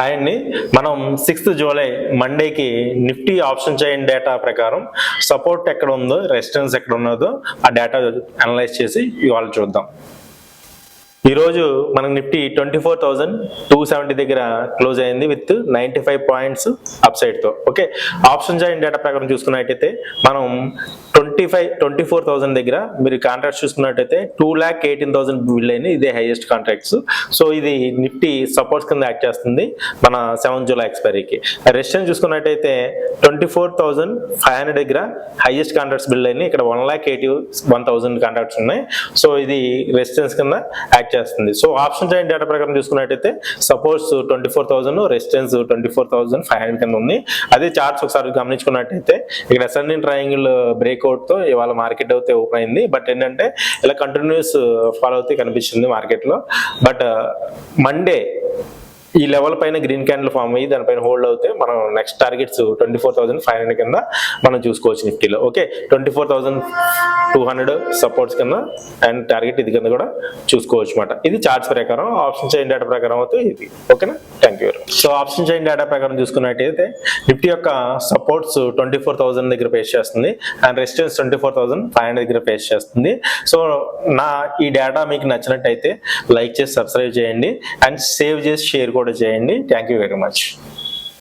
Hi అండి, మనం 6th July మండేకి నిఫ్టీ ఆప్షన్ చైన్ డేటా ప్రకారం సపోర్ట్ ఎక్కడ ఉందో, రెసిస్టెన్స్ ఎక్కడ ఉన్నదో ఆ డేటా అనలైజ్ చేసి ఇవాళ చూద్దాం. ఈరోజు మనకు నిఫ్టీ 24,270 దగ్గర క్లోజ్ అయింది విత్ 95 పాయింట్స్ అప్ సైడ్తో. ఓకే, ఆప్షన్ చైన్ డేటా ప్రకారం చూసుకున్నట్టయితే మనం 24,000 దగ్గర మీరు కాంట్రాక్ట్స్ చూసుకున్నట్టయితే 2,18,000 బిల్డ్ అయింది. ఇదే హైయెస్ట్ కాంట్రాక్ట్స్. సో ఇది నిఫ్టీ సపోర్ట్స్ కింద యాక్ట్ చేస్తుంది మన 7th జూలై ఎక్స్పైరీకి. రెసిస్టెన్స్ చూసుకున్నట్టయితే 24,500 దగ్గర హైయెస్ట్ కాంట్రాక్ట్స్ బిల్డ్ అయింది. ఇక్కడ 1,81,000 కాంట్రాక్ట్స్ ఉన్నాయి. సో ఇది రెసిస్టెన్స్ కింద యాక్ట్ చేస్తుంది. సో ఆప్షన్ చైన్ డేటా ప్రకారం చూసుకున్నట్టయితే సపోర్ట్స్ 24,000, రెసిస్టెన్స్ 24,500 కింద ఉంది. అదే చార్ట్స్ ఒకసారి గమనించుకున్నట్టయితే ఇక్కడ అసెండింగ్ ట్రయాంగిల్ బ్రేక్అవుట్ తో ఇవాళ మార్కెట్ అయితే ఓపెన్ అయింది. బట్ ఏంటంటే ఇలా కంటిన్యూస్ ఫాలో అవుతే కనిపిస్తుంది మార్కెట్ లో. బట్ మండే ఈ లెవెల్ పైన గ్రీన్ క్యాండిల్ ఫామ్ అయ్యి దానిపైన హోల్డ్ అవుతే మనం నెక్స్ట్ టార్గెట్స్ 24,500 కింద మనం చూసుకోవచ్చు నిఫ్టీలో. ఓకే, 24,200 సపోర్ట్స్ కింద అండ్ టార్గెట్ ఇది కింద కూడా చూసుకోవచ్చు అనమాట. ఇది చార్ట్స్ ప్రకారం. ఆప్షన్ చైన్ డేటా ప్రకారం అయితే ఇది. ఓకేనా, thank you. So option chain data ప్రకారం చూసుకున్నట్టయితే నిఫ్టీ యొక్క సపోర్ట్స్ 24,000 దగ్గర ఫేస్ చేస్తుంది అండ్ రెసిస్టెన్స్ 24,500 దగ్గర ఫేస్ చేస్తుంది. సో ఈ డేటా మీకు నచ్చినట్టయితే లైక్ చేసి సబ్స్క్రైబ్ చేయండి అండ్ సేవ్ చేసి షేర్ కూడా చేయండి. Thank you very much.